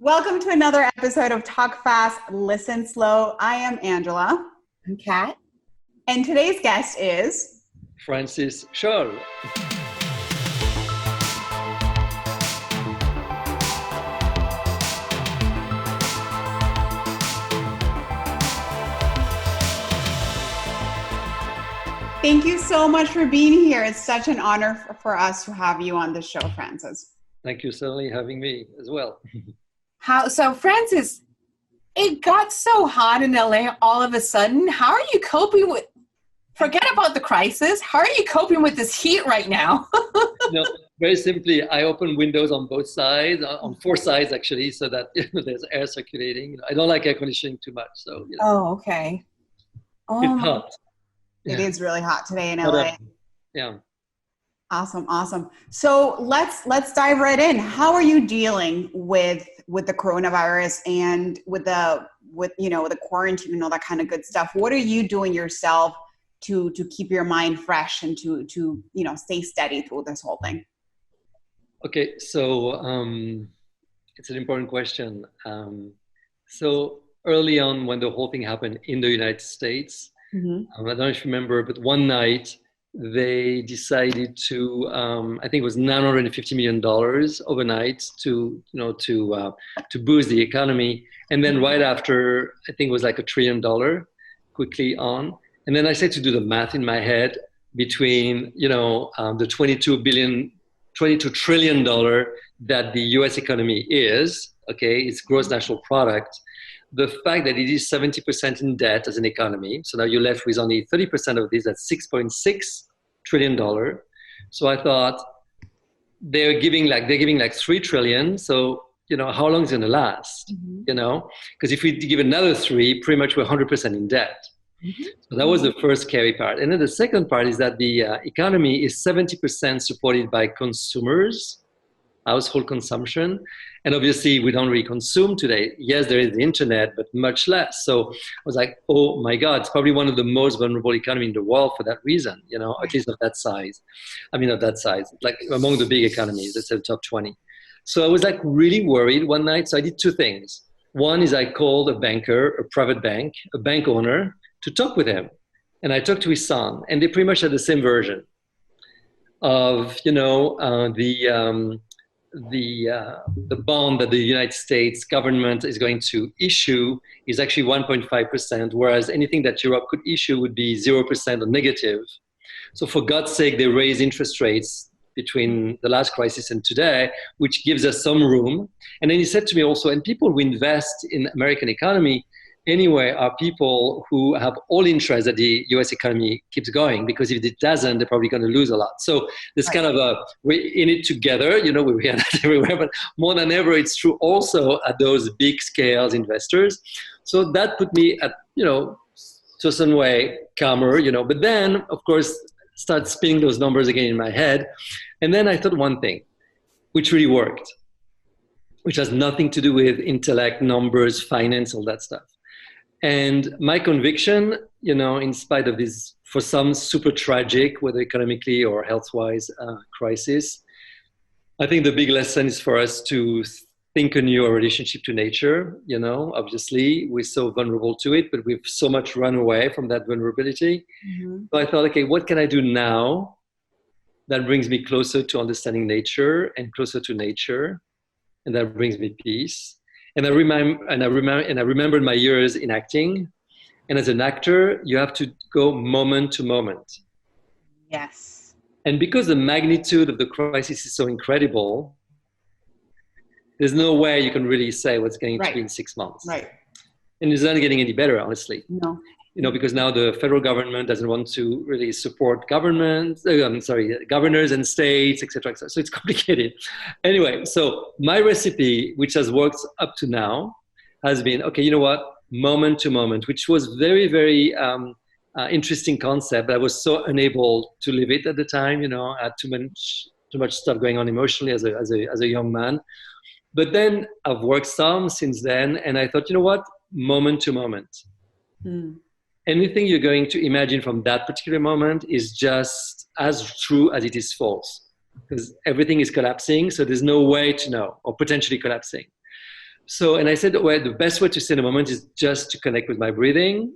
Welcome to another episode of Talk Fast, Listen Slow. I am Angela. I'm Kat. And today's guest is Francis Cholle. Thank you so much for being here. It's such an honor for us to have you on the show, Francis. Thank you, certainly having me as well. So Francis, it got so hot in LA all of a sudden. How are you coping with, forget about the crisis, how are you coping with this heat right now? Very simply, I open windows on both sides, on four sides actually, so that there's air circulating. I don't like air conditioning too much, so. Oh, okay. It's hot. It is really hot today in LA. Yeah. Awesome. So let's dive right in. How are you dealing with the coronavirus and with the quarantine and all that kind of good stuff? What are you doing yourself to keep your mind fresh and to stay steady through this whole thing? Okay, so it's an important question. So early on, when the whole thing happened in the United States, I don't know if you remember, but one night they decided to, I think it was $950 million overnight to boost the economy. And then right after, I think it was like $1 trillion quickly on. And then I started to do the math in my head between, the $22 trillion that the US economy is, okay, its gross national product. The fact that it is 70% in debt as an economy, so now you're left with only 30% of this, that's $6.6 trillion. So I thought they're giving like $3 trillion. So, how long is it going to last? Because if we give another three, pretty much we're 100% in debt. So that was the first scary part. And then the second part is that the economy is 70% supported by consumers, household consumption. And obviously, we don't really consume today. Yes, there is the internet, but much less. So I was like, oh my God, it's probably one of the most vulnerable economies in the world for that reason, at least of that size. Like among the big economies, let's say the top 20. So I was like really worried one night. So I did two things. One is I called a banker, a private bank, a bank owner, to talk with him. And I talked to his son, and they pretty much had the same version of, the bond that the United States government is going to issue is actually 1.5%, whereas anything that Europe could issue would be 0% or negative. So for God's sake, they raise interest rates between the last crisis and today, which gives us some room. And then he said to me also, and people who invest in American economy anyway are people who have all interest that the US economy keeps going, because if it doesn't, they're probably going to lose a lot. So there's kind of we're in it together, we hear that everywhere, but more than ever, it's true also at those big scales investors. So that put me at, to a certain way, calmer, but then of course, start spinning those numbers again in my head. And then I thought one thing, which really worked, which has nothing to do with intellect, numbers, finance, all that stuff. And my conviction, in spite of this, for some super tragic, whether economically or health-wise crisis, I think the big lesson is for us to think anew our relationship to nature. Obviously we're so vulnerable to it, but we've so much run away from that vulnerability. So I thought, okay, what can I do now that brings me closer to understanding nature and closer to nature, and that brings me peace? And I remembered my years in acting. And as an actor, you have to go moment to moment. Yes. And because the magnitude of the crisis is so incredible, there's no way you can really say what's going to be in 6 months. Right. And it's not getting any better, honestly. No. Because now the federal government doesn't want to really support governors and states, et cetera, et cetera. So it's complicated. Anyway, so my recipe, which has worked up to now, has been, okay, moment to moment, which was very, very interesting concept. But I was so unable to live it at the time. I had too much stuff going on emotionally as a young man. But then I've worked some since then, and I thought, moment to moment. Anything you're going to imagine from that particular moment is just as true as it is false, because everything is collapsing. So there's no way to know, or potentially collapsing. So, and I said, well, the best way to stay in the moment is just to connect with my breathing.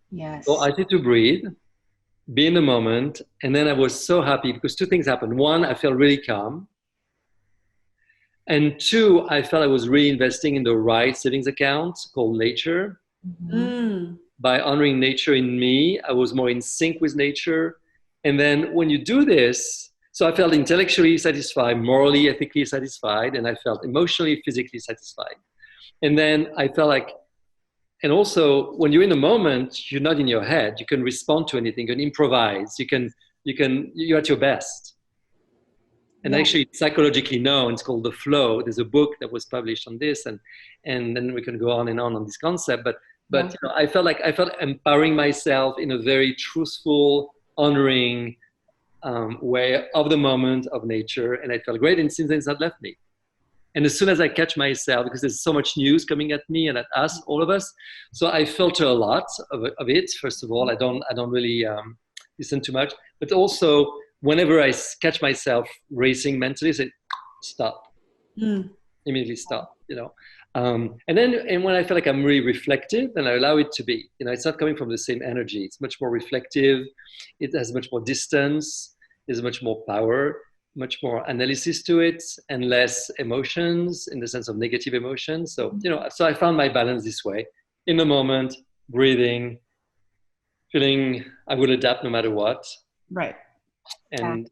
Yes. So I need to breathe, be in the moment. And then I was so happy because two things happened. One, I felt really calm. And two, I felt I was reinvesting in the right savings account called nature. Mm. By honoring nature in me, I was more in sync with nature. And then when you do this, so I felt intellectually satisfied, morally, ethically satisfied, and I felt emotionally, physically satisfied. And then I felt like, and also when you're in the moment, you're not in your head. You can respond to anything, you can improvise, you're at your best. And Yeah. actually, it's psychologically known. It's called the flow. There's a book that was published on this, and then we can go on and on this concept. But Yeah. you know, I felt empowering myself in a very truthful, honoring way of the moment, of nature, and I felt great. And since then, it's not left me. And as soon as I catch myself, because there's so much news coming at me and at us, all of us, so I filter a lot of it. First of all, I don't really listen too much, but also whenever I catch myself racing mentally, I say stop, immediately stop. You know, and when I feel like I'm really reflective, then I allow it to be. You know, it's not coming from the same energy. It's much more reflective. It has much more distance. There's much more power, much more analysis to it, and less emotions in the sense of negative emotions. So, you know, so I found my balance this way: in the moment, breathing, feeling I will adapt no matter what. Right. And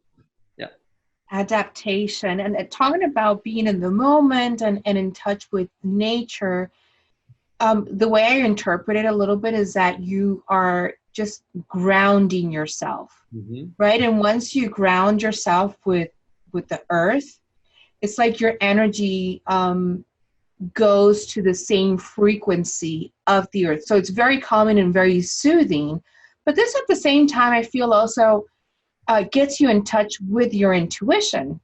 adaptation and talking about being in the moment and in touch with nature. The way I interpret it a little bit is that you are just grounding yourself, right? And once you ground yourself with the earth, it's like your energy goes to the same frequency of the earth. So it's very calming and very soothing. But this at the same time, I feel also gets you in touch with your intuition.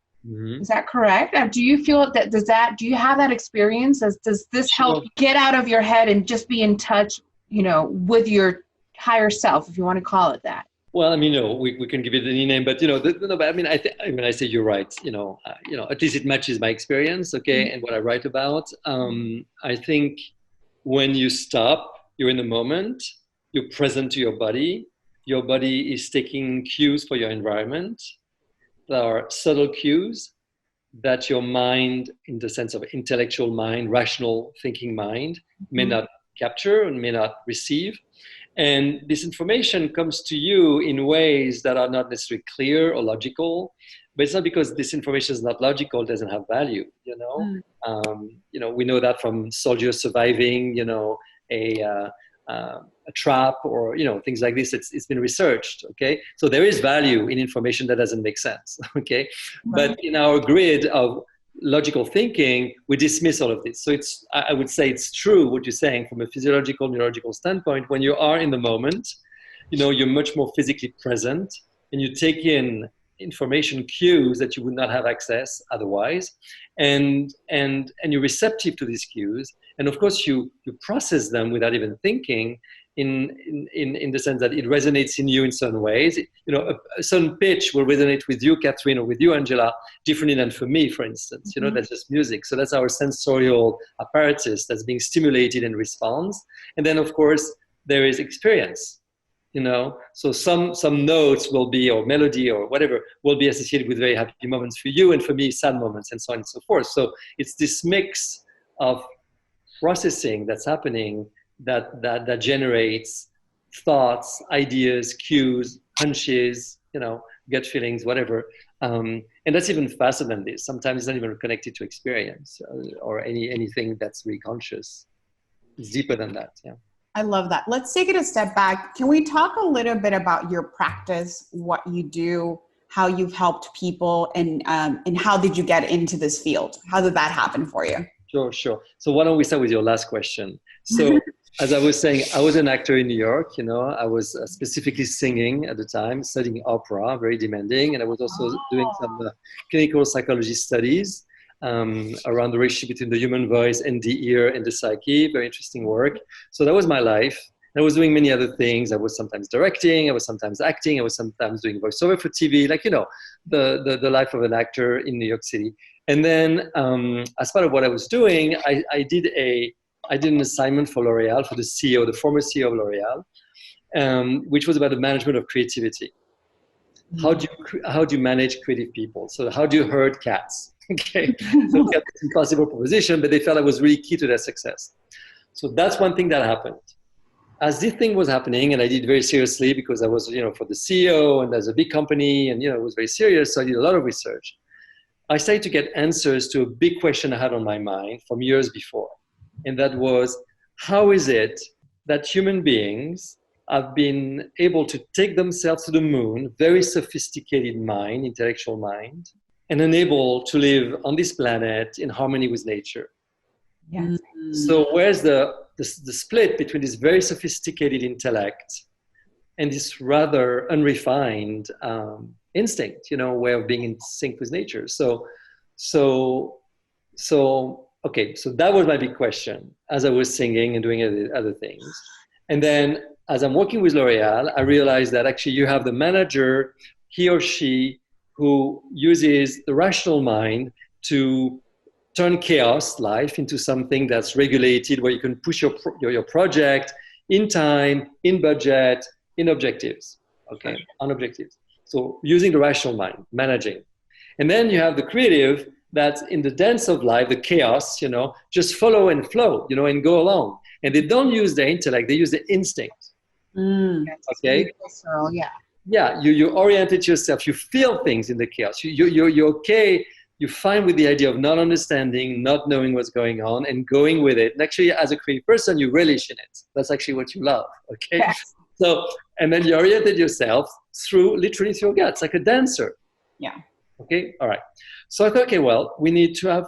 Is that correct? Do you feel that, do you have that experience? Does this help get out of your head and just be in touch, you know, with your higher self, if you want to call it that? Well, I mean, you know, we can give it any name, but you know, no, but I mean, I say you're right. You know, at least it matches my experience, okay, and what I write about. I think when you stop, you're in the moment, you're present to your body. Your body is taking cues for your environment. There are subtle cues that your mind, in the sense of intellectual mind, rational thinking mind, may not capture and may not receive. And this information comes to you in ways that are not necessarily clear or logical, but it's not because this information is not logical, it doesn't have value, you know? You know, we know that from soldiers surviving, you know, a trap or, you know, things like this. It's been researched, okay? So there is value in information that doesn't make sense, okay? But in our grid of logical thinking, we dismiss all of this. So I would say it's true what you're saying from a physiological, neurological standpoint. When you are in the moment, you know, you're much more physically present and you take in information cues that you would not have access otherwise. And you're receptive to these cues. And of course you process them without even thinking in the sense that it resonates in you in certain ways. You know, a certain pitch will resonate with you, Catherine, or with you, Angela, differently than for me, for instance. You know, that's just music. So that's our sensorial apparatus that's being stimulated and responds. And then, of course, there is experience. You know, so some notes will be, or melody or whatever, will be associated with very happy moments for you, and for me, sad moments, and so on and so forth. So it's this mix of processing that's happening that generates thoughts, ideas, cues, hunches, you know, gut feelings, whatever. And that's even faster than this. Sometimes it's not even connected to experience or anything that's really conscious. It's deeper than that. Yeah. I love that. Let's take it a step back. Can we talk a little bit about your practice, what you do, how you've helped people, and how did you get into this field? How did that happen for you? Sure. So why don't we start with your last question? So as I was saying, I was an actor in New York. You know, I was specifically singing at the time, studying opera, very demanding. And I was also doing some clinical psychology studies around the relationship between the human voice and the ear and the psyche. Very interesting work. So that was my life. And I was doing many other things. I was sometimes directing. I was sometimes acting. I was sometimes doing voiceover for TV. Like, you know, the life of an actor in New York City. And then as part of what I was doing, I did an assignment for L'Oreal, for the CEO, the former CEO of L'Oreal, which was about the management of creativity. How do you manage creative people? So how do you herd cats? Okay, so it's an impossible proposition, but they felt it was really key to their success. So that's one thing that happened. As this thing was happening, and I did very seriously because I was, for the CEO and there's a big company, and it was very serious. So I did a lot of research. I started to get answers to a big question I had on my mind from years before, and that was, how is it that human beings have been able to take themselves to the moon, very sophisticated mind, intellectual mind, and unable to live on this planet in harmony with nature? Yes. So where's the split between this very sophisticated intellect and this rather unrefined instinct, way of being in sync with nature? So that was my big question as I was singing and doing other things. And then as I'm working with L'Oreal, I realized that actually you have the manager, he or she, who uses the rational mind to turn chaos life into something that's regulated, where you can push your project in time, in budget, in objectives, on objectives. So using the rational mind, managing. And then you have the creative that's in the dance of life, the chaos, just follow and flow, and go along. And they don't use their intellect, they use the instinct. Okay? Yeah, you orientate yourself, you feel things in the chaos. You're okay. You're fine with the idea of not understanding, not knowing what's going on, and going with it. And actually, as a creative person, you relish in it. That's actually what you love, okay? Yes. So, and then you oriented yourself literally through your guts, like a dancer. Yeah. Okay, all right. So I thought, okay, well, we need to have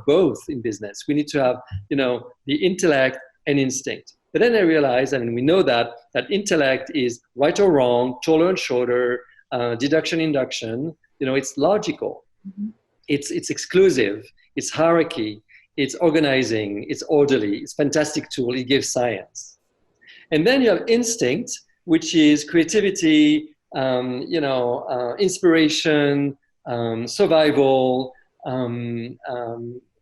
both in business. We need to have, the intellect and instinct. But then I realized, we know that intellect is right or wrong, taller and shorter, deduction, induction. It's logical. Mm-hmm. It's exclusive, it's hierarchy, it's organizing, it's orderly, it's a fantastic tool, it gives science. And then you have instinct, which is creativity, inspiration, survival,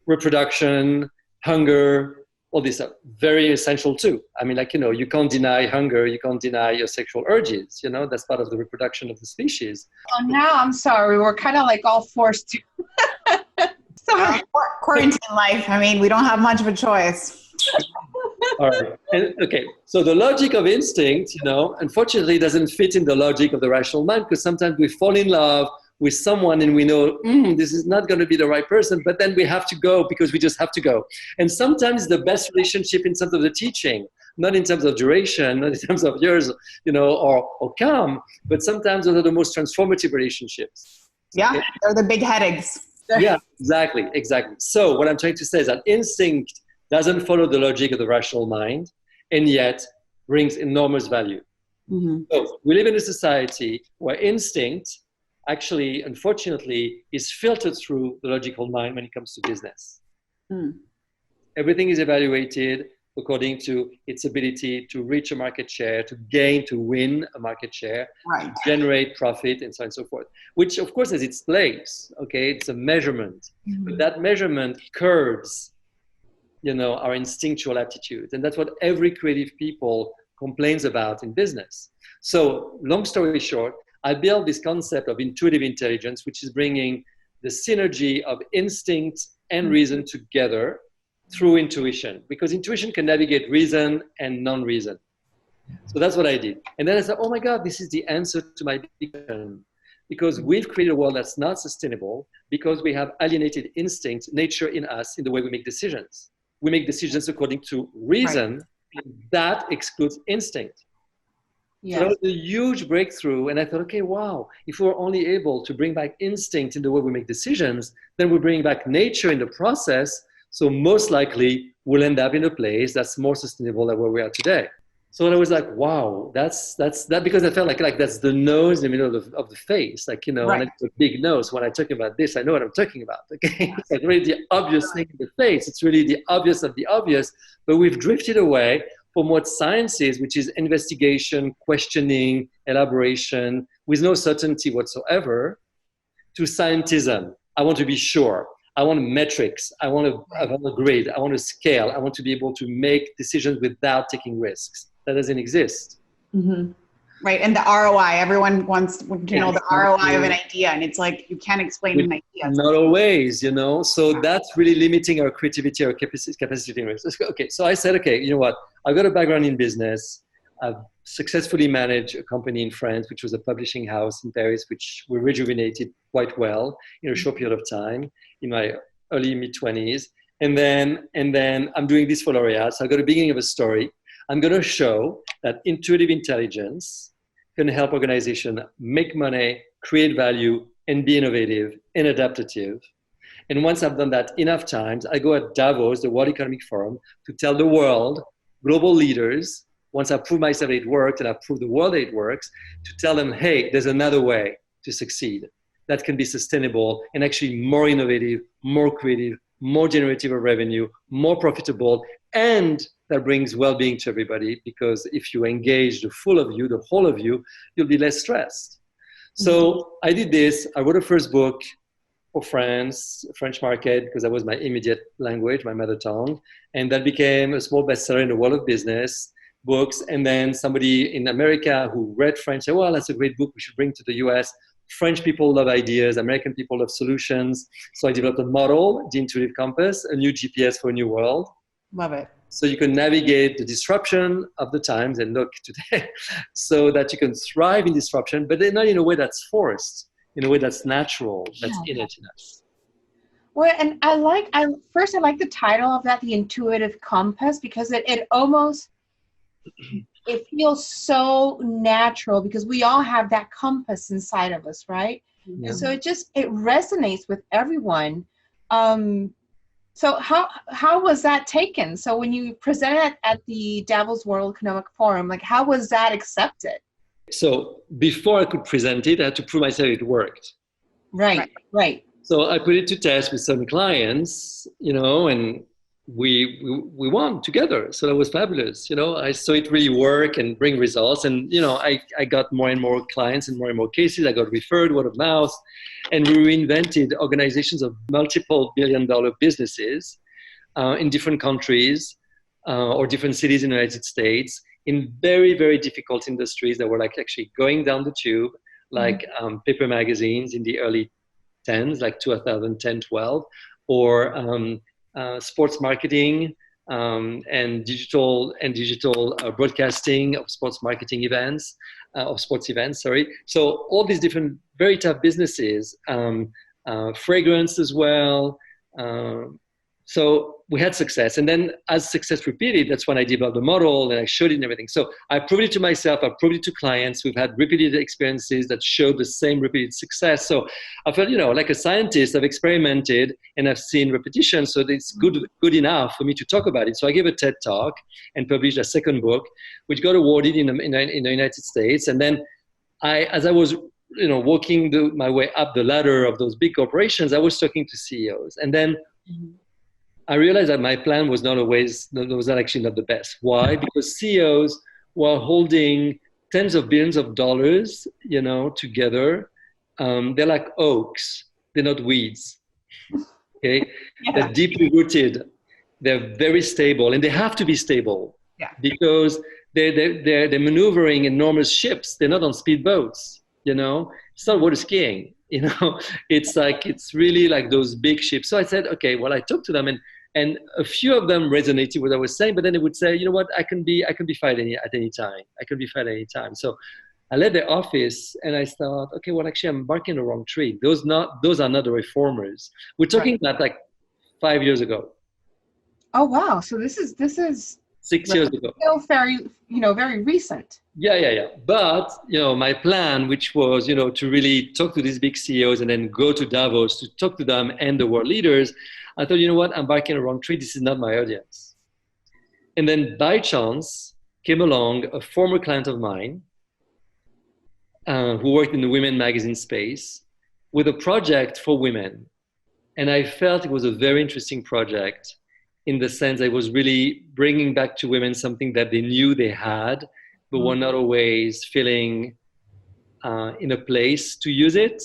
reproduction, hunger, all this stuff. Very essential too. You can't deny hunger, you can't deny your sexual urges, that's part of the reproduction of the species. Oh, now I'm sorry, we're kind of like all forced to. Sorry. Quarantine life, we don't have much of a choice. All right. Okay. So the logic of instinct, unfortunately doesn't fit in the logic of the rational mind, because sometimes we fall in love with someone and we know, this is not going to be the right person, but then we have to go because we just have to go. And sometimes the best relationship in terms of the teaching, not in terms of duration, not in terms of years, or calm, but sometimes those are the most transformative relationships. Yeah, okay? They're the big headaches. Yeah, exactly. So what I'm trying to say is that instinct doesn't follow the logic of the rational mind, and yet brings enormous value. Mm-hmm. So we live in a society where instinct actually, unfortunately, is filtered through the logical mind when it comes to business. Everything is evaluated according to its ability to reach a market share, to win a market share, right, to generate profit, and so on and so forth, which of course has its place, okay? It's a measurement, but that measurement curbs, our instinctual aptitude. And that's what every creative people complains about in business. So long story short, I built this concept of intuitive intelligence, which is bringing the synergy of instinct and reason together through intuition, because intuition can navigate reason and non-reason. So that's what I did. And then I said, oh my God, this is the answer to my big question. Because we've created a world that's not sustainable because we have alienated instinct, nature in us, in the way we make decisions. We make decisions according to reason, right, and that excludes instinct. Yes. So that was a huge breakthrough. And I thought, okay, wow, if we're only able to bring back instinct in the way we make decisions, then we bring back nature in the process. So most likely we'll end up in a place that's more sustainable than where we are today. So I was like, wow, that's because I felt like that's the nose in the middle of the face. Right. And it's a big nose. When I talk about this, I know what I'm talking about. Okay. It's like really the obvious thing in the face. It's really the obvious of the obvious, but we've drifted away from what science is, which is investigation, questioning, elaboration, with no certainty whatsoever, to scientism, I want to be sure. I want metrics. I want a grid. I want to scale. I want to be able to make decisions without taking risks. That doesn't exist. Mm-hmm. Right. And the ROI, everyone wants to know the ROI of an idea. And it's like, you can't explain an idea. Not always, So that's really limiting our creativity, our capacity. Okay. So I said, okay, you know what? I've got a background in business. I've successfully managed a company in France, which was a publishing house in Paris, which we rejuvenated quite well in a short period of time in my early mid-20s. And then I'm doing this for L'Oréal. So I got a beginning of a story. I'm going to show that intuitive intelligence can help organizations make money, create value, and be innovative and adaptive. And once I've done that enough times, I go at Davos, the World Economic Forum, to tell the world, global leaders, once I prove myself that it worked and I prove the world that it works, to tell them, hey, there's another way to succeed that can be sustainable and actually more innovative, more creative, more generative of revenue, more profitable, and that brings well-being to everybody, because if you engage the full of you, the whole of you, you'll be less stressed. So I did this. I wrote a first book for France, French market, because that was my immediate language, my mother tongue. And that became a small bestseller in the world of business books. And then somebody in America who read French said, well, that's a great book we should bring to the US. French people love ideas. American people love solutions. So I developed a model, the Intuitive Compass, a new GPS for a new world. Love it. So you can navigate the disruption of the times and look today so that you can thrive in disruption, but not in a way that's forced, in a way that's natural, that's innate in us. Well, and I like the title of that, the Intuitive Compass, because it almost, it feels so natural, because we all have that compass inside of us, right? Yeah. So it resonates with everyone. So how was that taken? So when you presented at the Davos World Economic Forum, like, how was that accepted? So before I could present it, I had to prove myself it worked. Right. So I put it to test with some clients, and we won together. So that was fabulous. I saw it really work and bring results. And, I got more and more clients and more cases. I got referred word of mouth. And we reinvented organizations of multiple billion-dollar businesses in different countries or different cities in the United States in very, very difficult industries that were like actually going down the tube, like paper magazines in the early 10s, like 2010, 12, or sports marketing and digital broadcasting of sports marketing events, So all these different very tough businesses, fragrance as well. So we had success. And then as success repeated, that's when I developed the model and I showed it and everything. So I proved it to myself, I proved it to clients. We've had repeated experiences that showed the same repeated success. So I felt, like a scientist, I've experimented and I've seen repetition. So it's good enough for me to talk about it. So I gave a TED talk and published a second book, which got awarded in the United States. And then as I was walking my way up the ladder of those big corporations, I was talking to CEOs. And then I realized that my plan was not actually not the best. Why? Because CEOs were holding tens of billions of dollars, together. They're like oaks. They're not weeds. Okay? Yeah. They're deeply rooted. They're very stable, and they have to be stable because they're maneuvering enormous ships. They're not on speedboats. It's not water skiing. It's really like those big ships. So I said, okay, well, I talked to them and a few of them resonated with what I was saying, but then they would say, you know what, I can be fired at any time. I can be fired at any time. So I left the office and I thought, okay, well, actually I'm barking the wrong tree. Those are not the reformers. We're talking about like 5 years ago. Oh, wow. So this is 6 years ago. Still very, very recent. Yeah. But, my plan, which was, to really talk to these big CEOs and then go to Davos to talk to them and the world leaders, I thought, you know what, I'm barking the wrong tree. This is not my audience. And then by chance came along a former client of mine who worked in the women magazine space with a project for women. And I felt it was a very interesting project in the sense that it was really bringing back to women something that they knew they had, but were not always feeling in a place to use it.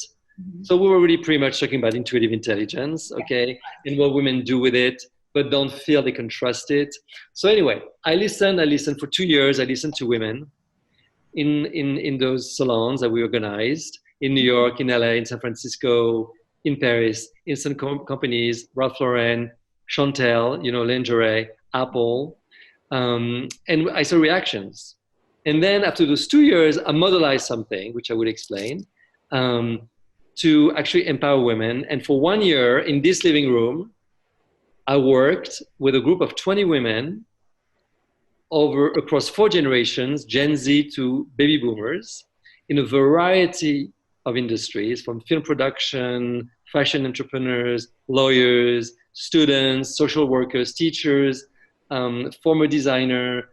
So we were really pretty much talking about intuitive intelligence, okay, and what women do with it, but don't feel they can trust it. So anyway, I listened for 2 years. I listened to women in those salons that we organized in New York, in LA, in San Francisco, in Paris, in some companies, Ralph Lauren, Chantel, lingerie, Apple, and I saw reactions. And then after those 2 years, I modelized something, which I would explain, to actually empower women. And for 1 year in this living room, I worked with a group of 20 women across 4 generations, Gen Z to baby boomers, in a variety of industries, from film production, fashion entrepreneurs, lawyers, students, social workers, teachers, former designer,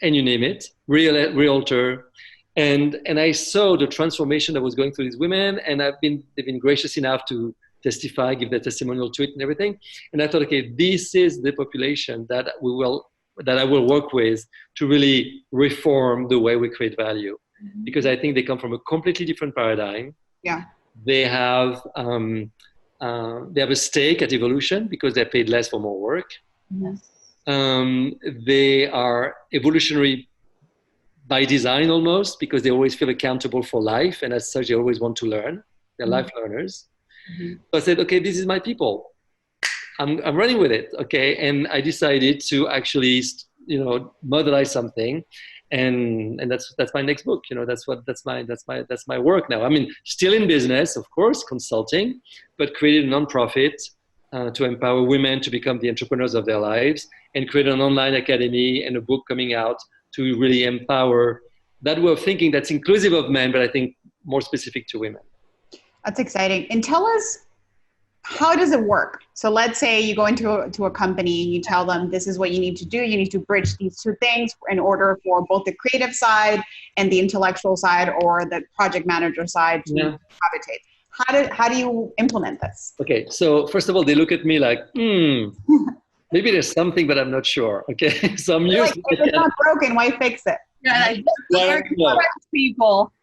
and you name it, realtor. And I saw the transformation that was going through these women, and they've been gracious enough to testify, give their testimonial to it and everything. And I thought, okay, this is the population that I will work with to really reform the way we create value. Because I think they come from a completely different paradigm. Yeah. They have a stake at evolution because they're paid less for more work. Yes. They are evolutionary by design almost, because they always feel accountable for life, and as such they always want to learn. They're life learners. So I said, okay, this is my people. I'm running with it, okay? And I decided to actually, modelize something, and that's my next book. That's my work now. I mean, still in business, of course, consulting, but created a nonprofit to empower women to become the entrepreneurs of their lives, and create an online academy and a book coming out to really empower that way of thinking that's inclusive of men, but I think more specific to women. That's exciting. And tell us, how does it work? So let's say you go into a company and you tell them this is what you need to do. You need to bridge these 2 things in order for both the creative side and the intellectual side, or the project manager side to cohabitate. How do you implement this? Okay, so first of all, they look at me like, maybe there's something, but I'm not sure. Okay, so I'm used. If it's not broken, why fix it? Yeah, people.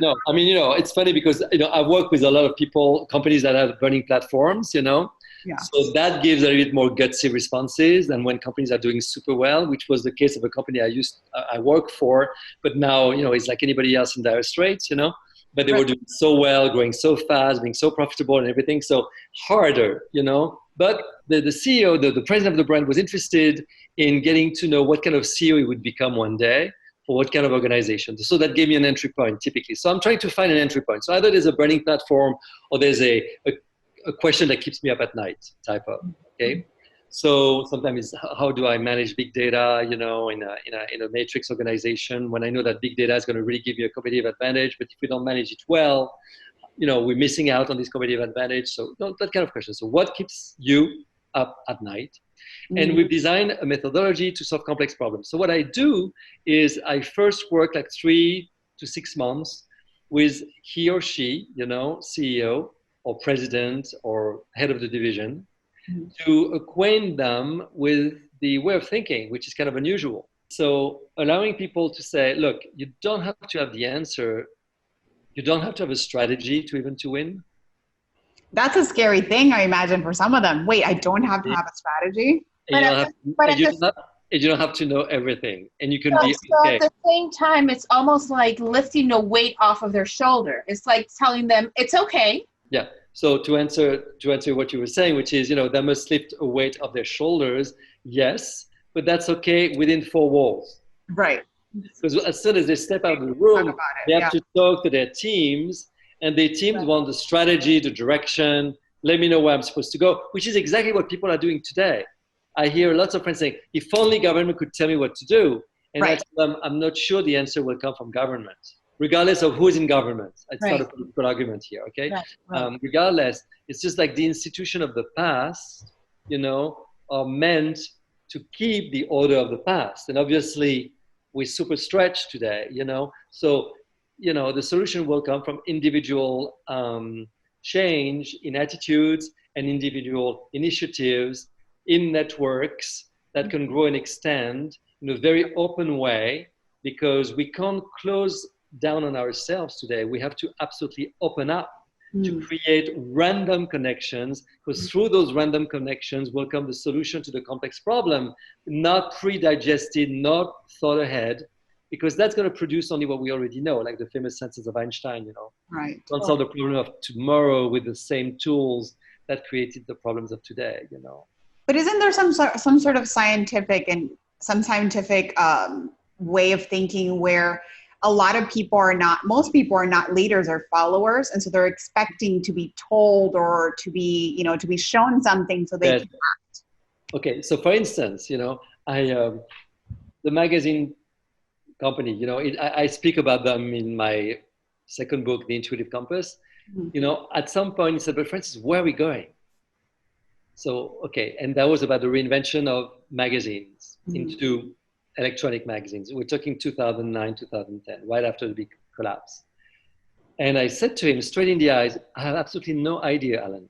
No, I mean, it's funny because I work with a lot of companies that have burning platforms. So that gives a little bit more gutsy responses than when companies are doing super well, which was the case of a company I work for. But now, it's like anybody else in dire straits. But they were doing so well, growing so fast, being so profitable and everything. So harder, But the CEO, the president of the brand, was interested in getting to know what kind of CEO he would become one day for what kind of organization. So that gave me an entry point, typically. So I'm trying to find an entry point. So either there's a burning platform or there's a question that keeps me up at night type of, okay? So sometimes it's how do I manage big data, in a matrix organization, when I know that big data is going to really give you a competitive advantage, but if we don't manage it well, we're missing out on this competitive advantage. So that kind of question. So what keeps you up at night? And we've designed a methodology to solve complex problems. So what I do is I first work like 3 to 6 months with he or she, CEO or president or head of the division, to acquaint them with the way of thinking, which is kind of unusual. So allowing people to say, look, you don't have to have the answer. You don't have to have a strategy to win. That's a scary thing, I imagine, for some of them. Wait, I don't have to have a strategy? You don't have to know everything, and you can be okay. At the same time, it's almost like lifting the weight off of their shoulder. It's like telling them it's okay. Yeah. So to answer what you were saying, which is, they must lift a weight off their shoulders. Yes, but that's okay within 4 walls. Right. Because as soon as they step out of the room, they have to talk to their teams, and their teams want the strategy, the direction. Let me know where I'm supposed to go, which is exactly what people are doing today. I hear lots of friends saying, if only government could tell me what to do. And I tell them, I'm not sure the answer will come from government, regardless of who's in government. It's not a political argument here, okay? Regardless, it's just like the institution of the past, are meant to keep the order of the past. And obviously, we're super stretched today, So, the solution will come from individual change in attitudes and individual initiatives in networks that can grow and extend in a very open way, because we can't close down on ourselves today. We have to absolutely open up to create random connections, because through those random connections will come the solution to the complex problem, not pre-digested, not thought ahead, because that's going to produce only what we already know, like the famous sentence of Einstein, you know. Right. Don't solve the problem of tomorrow with the same tools that created the problems of today, you know. But isn't there some sort of scientific way of thinking where a lot of people are not, most people are not leaders or followers, and so they're expecting to be told or to be, you know, to be shown something so they can act. Okay, so for instance, you know, the magazine company, you know, I speak about them in my second book, The Intuitive Compass. You know, at some point he said, but Francis, where are we going? So, okay, and that was about the reinvention of magazines into electronic magazines. We're talking 2009, 2010, right after the big collapse. And I said to him straight in the eyes, I have absolutely no idea, Alan.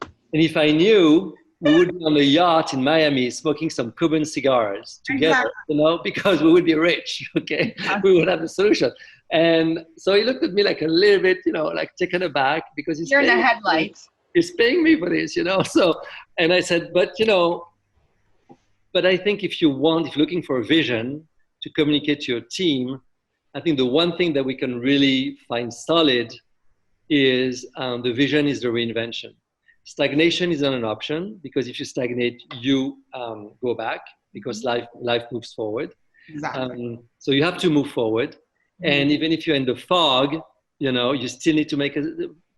And if I knew, we would be on a yacht in Miami smoking some Cuban cigars together, you know, because we would be rich, okay? We would have the solution. And so he looked at me like a little bit, you know, like taken aback, because you're in the headlights. He's paying me for this, you know? So, and I said, but, you know, but I think if you're looking for a vision to communicate to your team, I think the one thing that we can really find solid is the vision is the reinvention. Stagnation is not an option, because if you stagnate, you go back, because life moves forward. Exactly. So you have to move forward. And even if you're in the fog, you know, you still need to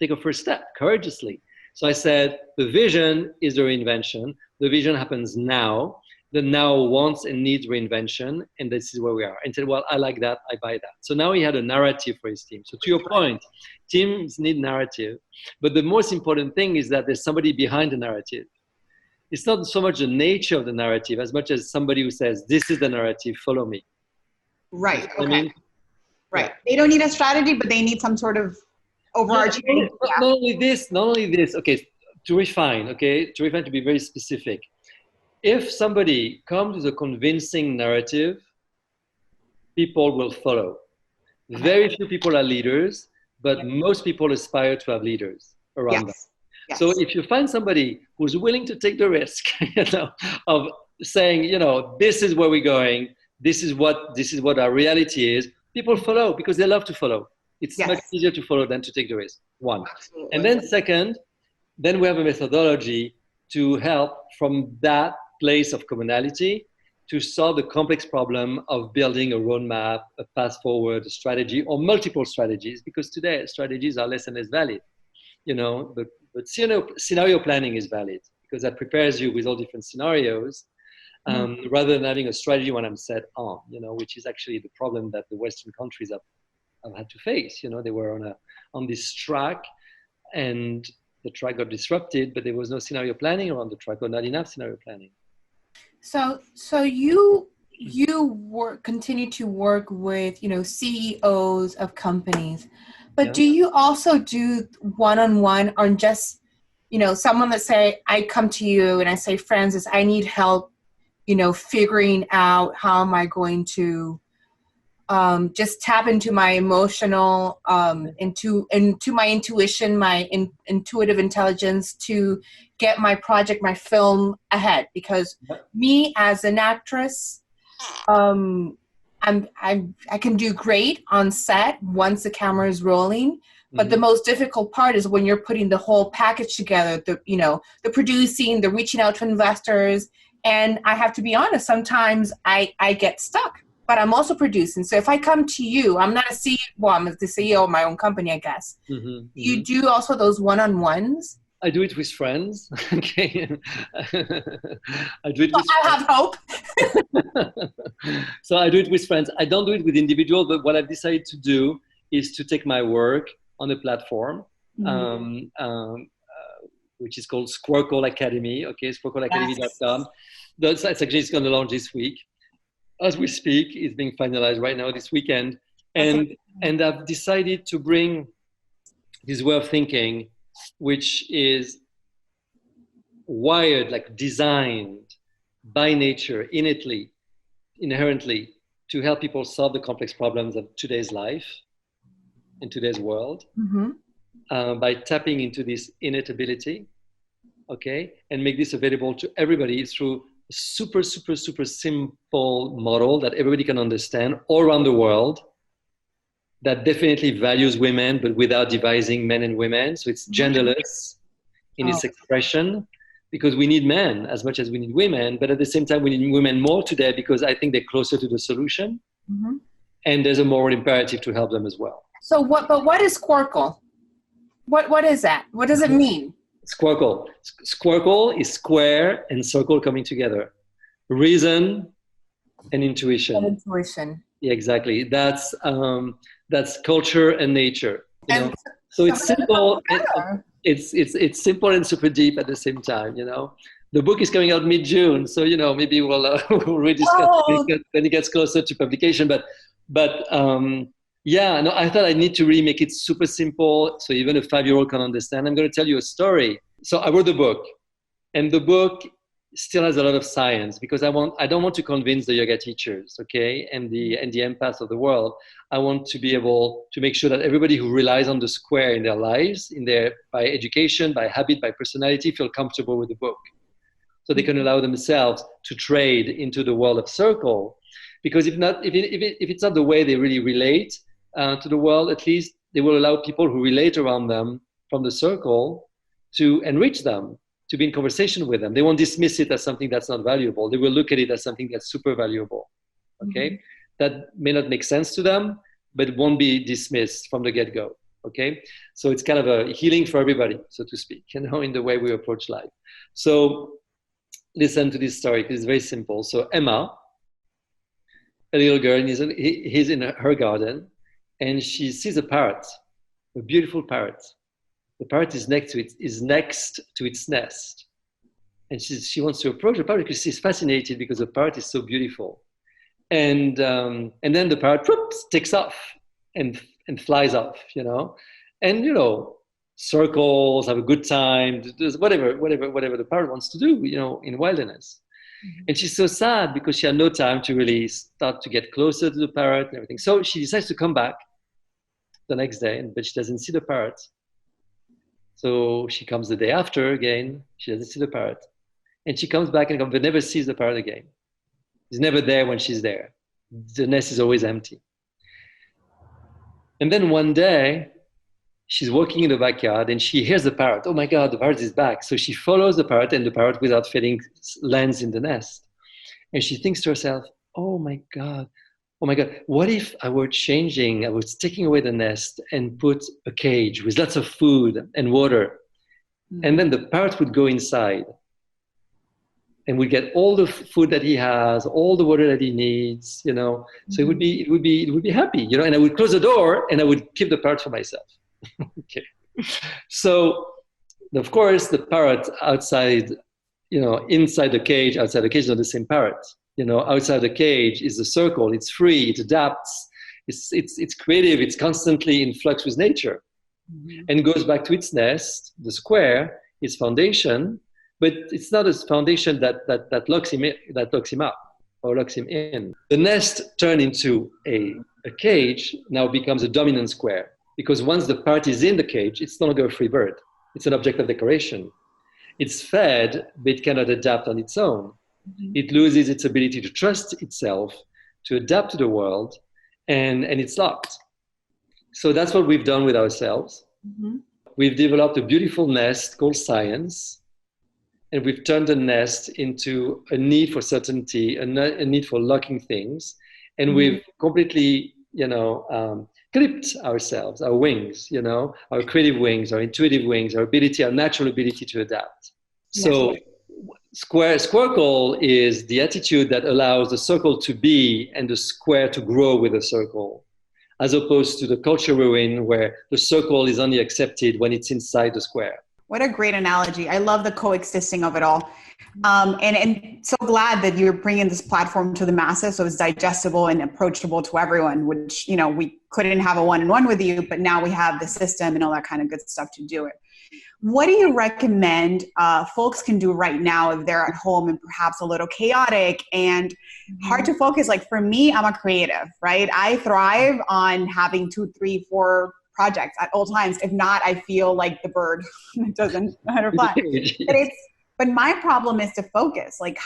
take a first step courageously. So I said, the vision is the reinvention. The vision happens now. The now wants and needs reinvention. And this is where we are. And said, well, I like that. I buy that. So now he had a narrative for his team. So to your point, teams need narrative. But the most important thing is that there's somebody behind the narrative. It's not so much the nature of the narrative as much as somebody who says, this is the narrative, follow me. Right. You know what I mean? Right. Yeah. They don't need a strategy, but they need some sort of overarching. Not only this, okay, to refine, to be very specific. If somebody comes with a convincing narrative, people will follow. Very few people are leaders, but most people aspire to have leaders around them. Yes. So if you find somebody who's willing to take the risk, you know, of saying, you know, this is where we're going, this is what our reality is, people follow because they love to follow. It's much easier to follow than to take the risk. One. Absolutely. And then second, then we have a methodology to help from that place of commonality to solve the complex problem of building a roadmap, a path forward, a strategy, or multiple strategies, because today strategies are less and less valid. You know, but scenario planning is valid because that prepares you with all different scenarios, rather than having a strategy when I'm set on, you know, which is actually the problem that the Western countries have had to face. You know, they were on this track, and the track got disrupted, but there was no scenario planning around the track, or not enough scenario planning. So you continue to work with, you know, CEOs of companies, but do you also do one-on-one on just, you know, someone that say, I come to you and I say, Francis, I need help, you know, figuring out how am I going to just tap into my emotional, into my intuition, my intuitive intelligence to get my project, my film ahead. Because me as an actress, I can do great on set once the camera is rolling. But the most difficult part is when you're putting the whole package together, the producing, the reaching out to investors. And I have to be honest, sometimes I get stuck. But I'm also producing. So if I come to you, I'm not a CEO, well, I'm the CEO of my own company, I guess. You do also those one-on-ones? I do it with friends. Okay. I do it with I have hope. So I do it with friends. I don't do it with individuals, but what I've decided to do is to take my work on a platform, which is called Squircle Academy. Okay, squircleacademy.com. It's actually going to launch this week. As we speak, it's being finalized right now this weekend. And I've decided to bring this way of thinking, which is wired, like designed by nature, innately, inherently, to help people solve the complex problems of today's life, in today's world. by tapping into this innate ability, okay, and make this available to everybody through a super, super, super simple model that everybody can understand all around the world, that definitely values women, but without dividing men and women. So it's genderless in its expression, because we need men as much as we need women, but at the same time, we need women more today because I think they're closer to the solution. Mm-hmm. And there's a moral imperative to help them as well. So what is Squircle? What is that? What does it mean? Squircle. Squircle is square and circle coming together. Reason and intuition. And intuition. Yeah, exactly. That's culture and nature. You know? So it's simple. It's simple and super deep at the same time. You know, the book is coming out mid-June, so you know maybe we'll rediscuss when it gets closer to publication. But yeah, no, I thought I need to really make it super simple so even a 5-year-old can understand. I'm going to tell you a story. So I wrote the book, and the book still has a lot of science because I don't want to convince the yoga teachers, okay, and the empaths of the world. I want to be able to make sure that everybody who relies on the square in their lives, by education, by habit, by personality, feel comfortable with the book, so they can allow themselves to trade into the world of circle. Because if it's not the way they really relate to the world, at least they will allow people who relate around them from the circle to enrich them, to be in conversation with them. They won't dismiss it as something that's not valuable. They will look at it as something that's super valuable, okay? Mm-hmm. That may not make sense to them, but it won't be dismissed from the get-go, okay? So it's kind of a healing for everybody, so to speak, you know, in the way we approach life. So listen to this story, because it's very simple. So Emma, a little girl, he's in her garden, and she sees a parrot, a beautiful parrot. The parrot is next to its nest, and she wants to approach the parrot because she's fascinated because the parrot is so beautiful. And then the parrot takes off and flies off, you know, and you know, circles, have a good time, does whatever the parrot wants to do, you know, in wilderness. Mm-hmm. And she's so sad because she had no time to really start to get closer to the parrot and everything. So she decides to come back the next day, but she doesn't see the parrot. So she comes the day after again, she doesn't see the parrot. And she comes back but never sees the parrot again. He's never there when she's there. The nest is always empty. And then one day, she's walking in the backyard and she hears the parrot. Oh my God, the parrot is back. So she follows the parrot, and the parrot, without failing, lands in the nest. And she thinks to herself, oh my God, what if I was taking away the nest and put a cage with lots of food and water, and then the parrot would go inside and would get all the food that he has, all the water that he needs, you know. So it would be happy, you know. And I would close the door and I would keep the parrot for myself. Okay. So of course the parrot outside, you know, inside the cage, outside the cage, not the same parrot. You know, outside the cage is the circle. It's free. It adapts. It's creative. It's constantly in flux with nature, and goes back to its nest. The square, its foundation, but it's not a foundation that locks him up or locks him in. The nest turned into a cage now becomes a dominant square, because once the parrot is in the cage, it's no longer a free bird. It's an object of decoration. It's fed, but it cannot adapt on its own. It loses its ability to trust itself, to adapt to the world, and it's locked. So that's what we've done with ourselves. Mm-hmm. We've developed a beautiful nest called science, and we've turned the nest into a need for certainty, a need for locking things, and we've completely, you know, clipped ourselves, our wings, you know, our creative wings, our intuitive wings, our natural ability to adapt. So Squircle is the attitude that allows the circle to be and the square to grow with the circle, as opposed to the culture we're in, where the circle is only accepted when it's inside the square. What a great analogy. I love the coexisting of it all. And so glad that you're bringing this platform to the masses so it's digestible and approachable to everyone, which, you know, we couldn't have a one-on-one with you, but now we have the system and all that kind of good stuff to do it. What do you recommend folks can do right now if they're at home and perhaps a little chaotic and hard to focus? Like for me, I'm a creative, right? I thrive on having 2, 3, 4 projects at all times. If not, I feel like the bird that doesn't know how to fly. But my problem is to focus. Like,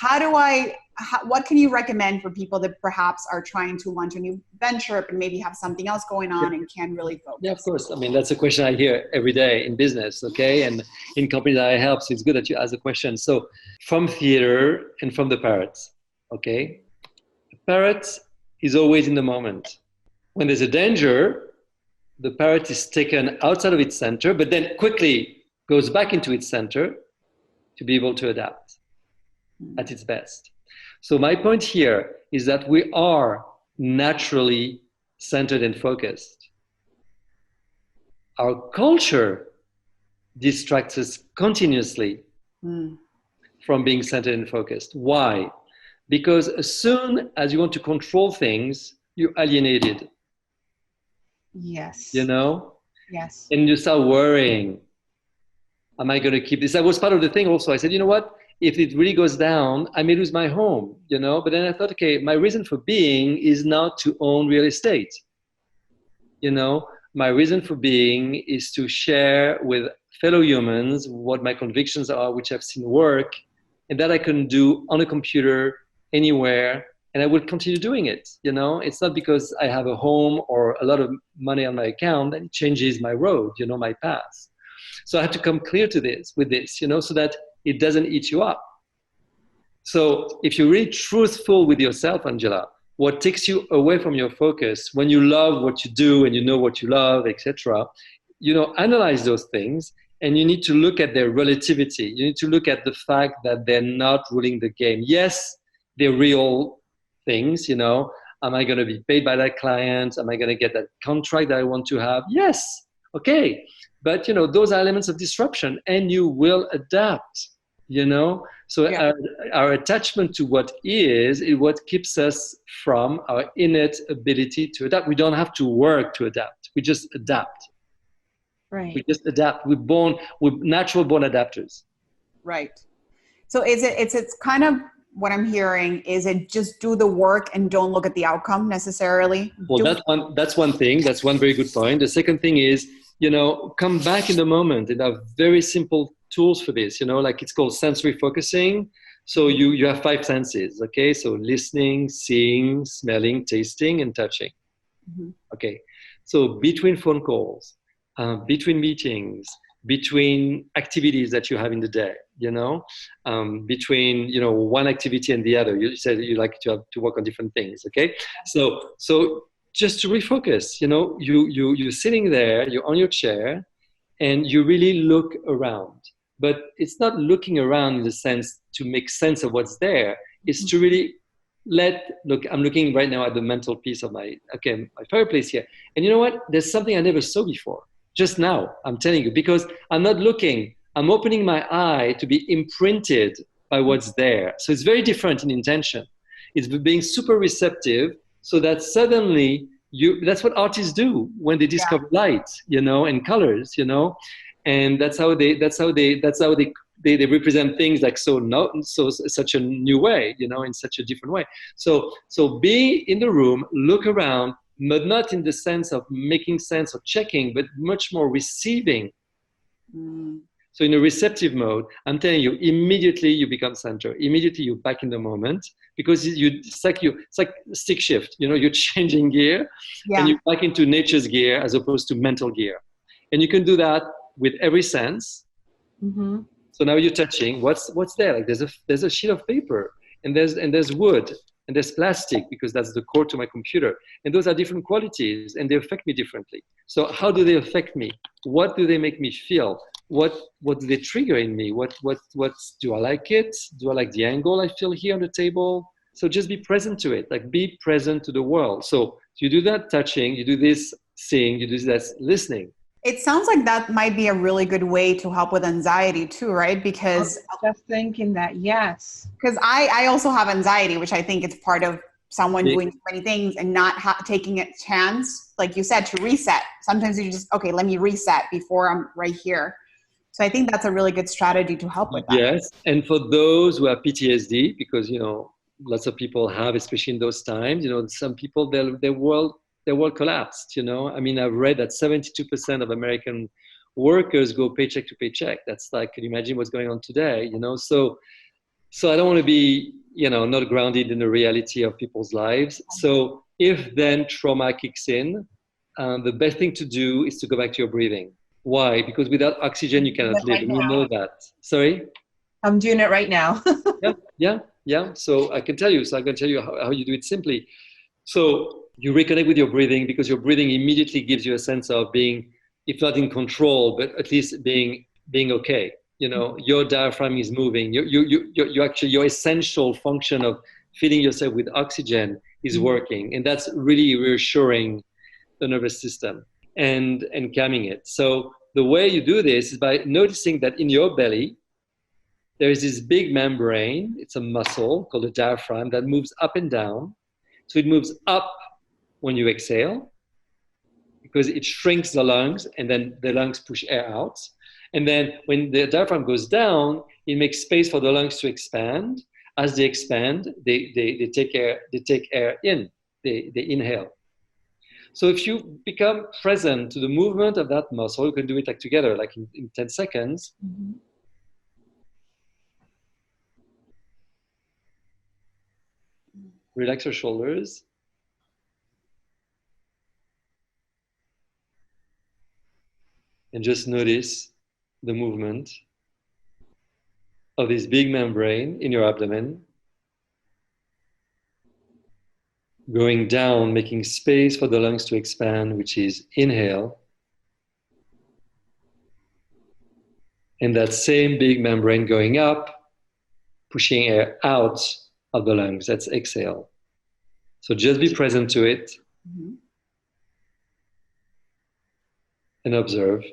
what can you recommend for people that perhaps are trying to launch a new venture, but maybe have something else going on and can't really focus? Yeah, of course. I mean, that's a question I hear every day in business, okay? And in companies that I help, so it's good that you ask the question. So from theater and from the parrots, okay? The parrot is always in the moment. When there's a danger, the parrot is taken outside of its center, but then quickly goes back into its center to be able to adapt at its best. So my point here is that we are naturally centered and focused. Our culture distracts us continuously from being centered and focused. Why? Because as soon as you want to control things, you're alienated. Yes. You know? Yes. And you start worrying. Am I going to keep this? That was part of the thing also. I said, you know what? If it really goes down, I may lose my home, you know? But then I thought, okay, my reason for being is not to own real estate. You know, my reason for being is to share with fellow humans what my convictions are, which I've seen work, and that I can do on a computer anywhere, and I will continue doing it. You know, it's not because I have a home or a lot of money on my account that it changes my road, you know, my path. So I have to come clear to this with this, you know, so that it doesn't eat you up. So if you're really truthful with yourself, Angela, what takes you away from your focus when you love what you do and you know what you love, etc., you know, analyze those things, and you need to look at their relativity. You need to look at the fact that they're not ruling the game. Yes, they're real things, you know. Am I going to be paid by that client? Am I going to get that contract that I want to have? Yes. Okay. But, you know, those are elements of disruption, and you will adapt, you know. So our attachment to what is what keeps us from our innate ability to adapt. We don't have to work to adapt. We just adapt. Right. We just adapt. We're natural born adapters. Right. So it's kind of what I'm hearing is it just do the work and don't look at the outcome necessarily. Well, that's one thing. That's one very good point. The second thing is, you know, come back in the moment. And have very simple tools for this, you know, like it's called sensory focusing. So you have 5 senses, okay? So listening, seeing, smelling, tasting, and touching. Mm-hmm. Okay. So between phone calls, between meetings, between activities that you have in the day, you know, between, you know, one activity and the other. You said you like to work on different things, okay? So just to refocus, you know, you're sitting there, you're on your chair, and you really look around. But it's not looking around in the sense to make sense of what's there. It's to really look, I'm looking right now at the mental piece of my fireplace here. And you know what? There's something I never saw before. Just now, I'm telling you, because I'm not looking, I'm opening my eye to be imprinted by what's there. So it's very different in intention. It's being super receptive so that suddenly that's what artists do when they discover light, you know, and colors, you know, and that's how they represent things like such a new way, you know, in such a different way. So be in the room, look around, but not in the sense of making sense or checking, but much more receiving. So in a receptive mode, I'm telling you, immediately you become center. Immediately you're back in the moment, because it's like stick shift. You know, you're changing gear, and you're back into nature's gear as opposed to mental gear. And you can do that with every sense. Mm-hmm. So now you're touching. What's there? Like there's a sheet of paper, and there's wood, and there's plastic, because that's the core to my computer. And those are different qualities, and they affect me differently. So how do they affect me? What do they make me feel? What do they trigger in me? What do I like it? Do I like the angle I feel here on the table? So just be present to it, like be present to the world. So you do that touching, you do this seeing, you do this listening. It sounds like that might be a really good way to help with anxiety too, right? Because I was just thinking that, yes. Because I also have anxiety, which I think it's part of someone doing too many things and not taking a chance, like you said, to reset. Sometimes you just, okay, let me reset before I'm right here. So I think that's a really good strategy to help with that. Yes, and for those who have PTSD, because, you know, lots of people have, especially in those times, you know, some people, their world their world collapsed. I mean, I've read that 72% of American workers go paycheck to paycheck. That's like, can you imagine what's going on today? So I don't want to be, not grounded in the reality of people's lives. So if then trauma kicks in, the best thing to do is to go back to your breathing. Why? Because without oxygen, you cannot live. And you know that. Sorry? I'm doing it right now. Yeah. So I can tell you. So I can tell you how you do it simply. So you reconnect with your breathing, because your breathing immediately gives you a sense of being, if not in control, but at least being okay. Your diaphragm is moving. You actually, your essential function of feeding yourself with oxygen is working, and that's really reassuring the nervous system and calming it. So the way you do this is by noticing that in your belly there is this big membrane. It's a muscle called the diaphragm that moves up and down. So it moves up when you exhale, because it shrinks the lungs, and then the lungs push air out. And then when the diaphragm goes down, it makes space for the lungs to expand. As they expand, they take air in, they inhale. So if you become present to the movement of that muscle, you can do it like together, like in 10 seconds. Mm-hmm. Relax your shoulders. And just notice the movement of this big membrane in your abdomen, going down, making space for the lungs to expand, which is inhale. And that same big membrane going up, pushing air out of the lungs. That's exhale. So just be present to it. Mm-hmm. And observe.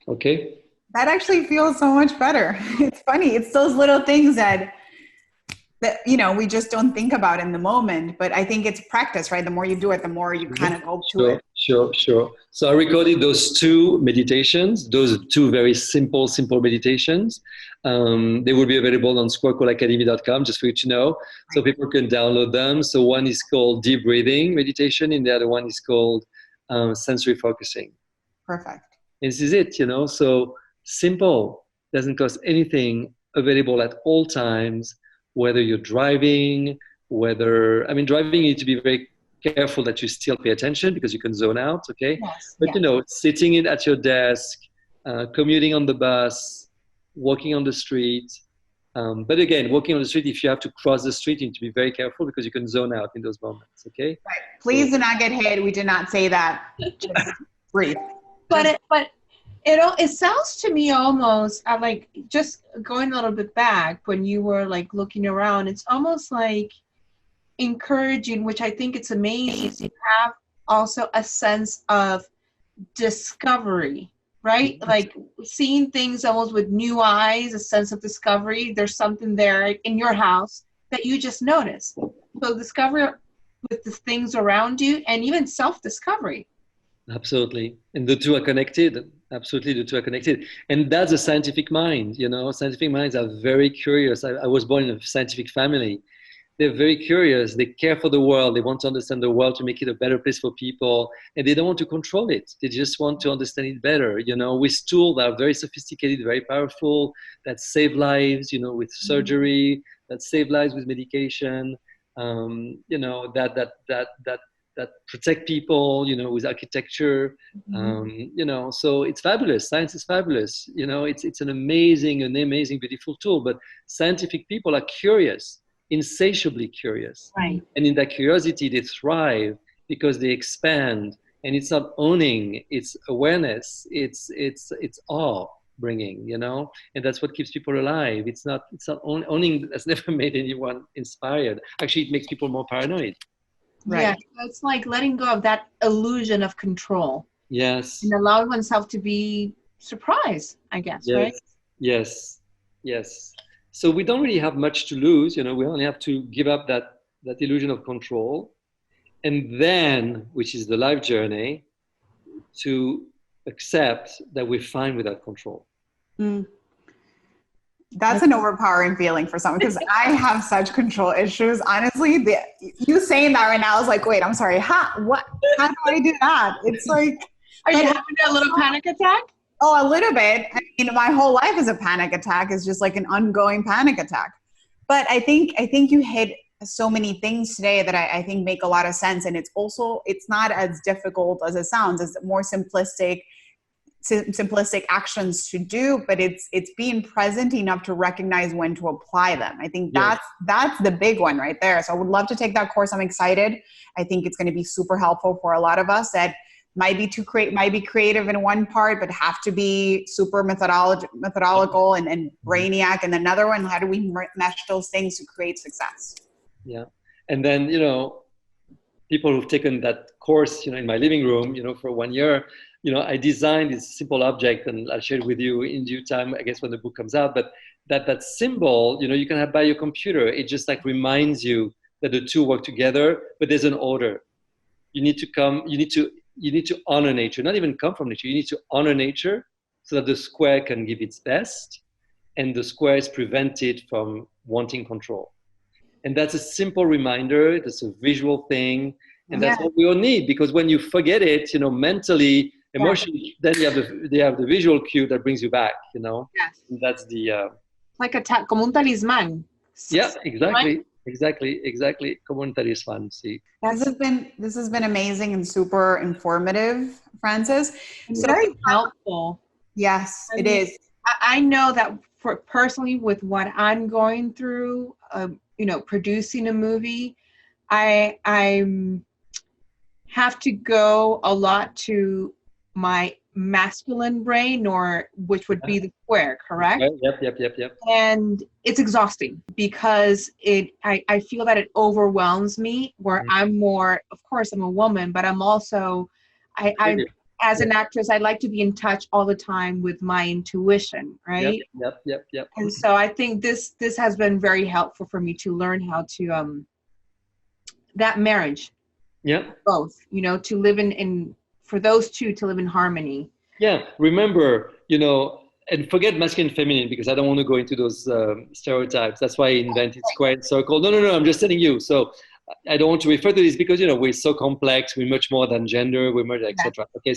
Okay. That actually feels so much better. It's funny. It's those little things that we just don't think about in the moment, but I think it's practice, right? The more you do it, the more you kind of go to it. Sure. So I recorded those two meditations, those two very simple meditations. They will be available on squircleacademy.com, just for you to know, so people can download them. So one is called deep breathing meditation, and the other one is called sensory focusing. Perfect. And this is it, so simple, doesn't cost anything, available at all times, whether you're driving, driving, you need to be very careful that you still pay attention, because you can zone out, okay? Yes, but sitting at your desk, commuting on the bus, walking on the street. But again, walking on the street, if you have to cross the street, you need to be very careful, because you can zone out in those moments, okay? Right. Please do not get hit. We did not say that. Just breathe. But it sounds to me almost like, just going a little bit back when you were like looking around, it's almost like encouraging, which I think it's amazing, to have also a sense of discovery, right? Like seeing things almost with new eyes, a sense of discovery. There's something there in your house that you just noticed. So discovery with the things around you, and even self-discovery. Absolutely. And the two are connected. Absolutely, the two are connected. And that's a scientific mind, Scientific minds are very curious. I was born in a scientific family. They're very curious. They care for the world. They want to understand the world to make it a better place for people. And they don't want to control it. They just want to understand it better, with tools that are very sophisticated, very powerful, that save lives, with surgery, that save lives with medication, that protect people, with architecture, so it's fabulous. Science is fabulous. It's an amazing, beautiful tool, but scientific people are curious, insatiably curious. Right. And in that curiosity, they thrive, because they expand, and it's not owning, it's awareness, it's awe bringing, and that's what keeps people alive. It's not owning. That's never made anyone inspired. Actually, it makes people more paranoid. Right. Yeah, it's like letting go of that illusion of control. Yes. And allowing oneself to be surprised, I guess, yes. right? Yes. So we don't really have much to lose, we only have to give up that illusion of control. And then, which is the life journey, to accept that we're fine without control. Mm. That's an overpowering feeling for someone, because I have such control issues. Honestly, you saying that right now, I was like, wait, I'm sorry. How do I do that? It's like, are you having a little panic attack? Oh, a little bit. I mean, my whole life is a panic attack. It's just like an ongoing panic attack. But I think you hit so many things today that I think make a lot of sense. And it's not as difficult as it sounds. It's more simplistic actions to do, but it's being present enough to recognize when to apply them. I think that's the big one right there. So I would love to take that course. I'm excited. I think it's going to be super helpful for a lot of us that might be creative in one part, but have to be super methodical and brainiac. And another one, how do we mesh those things to create success? Yeah. And then, people who've taken that course, in my living room, for 1 year, I designed this simple object, and I'll share it with you in due time, I guess, when the book comes out. But that symbol, you can have by your computer. It just like reminds you that the two work together, but there's an order. You need to honor nature, not even come from nature. You need to honor nature so that the square can give its best, and the square is prevented from wanting control. And that's a simple reminder. That's a visual thing. And that's what we all need, because when you forget it, mentally, emotionally, then you have the visual cue that brings you back, Yes. And that's the... like como un talismán. Yeah, exactly. Exactly. Como un talismán, sí. This has been amazing and super informative, Francis. So very helpful. Yes, it is. I know that personally with what I'm going through, producing a movie, I have to go a lot to my masculine brain, which would be the square, correct? Yep. And it's exhausting because I feel that it overwhelms me, where I'm more, of course I'm a woman, but I'm also, I as an actress, I like to be in touch all the time with my intuition, right? Yep. And so I think this has been very helpful for me to learn how to, that marriage. Yeah. Both, to live for those two to live in harmony. Yeah. Remember, and forget masculine and feminine, because I don't want to go into those stereotypes. That's why I invented square and circle. No, I'm just telling you. So I don't want to refer to this because, we're so complex. We're much more than gender. We're much, etc. Okay.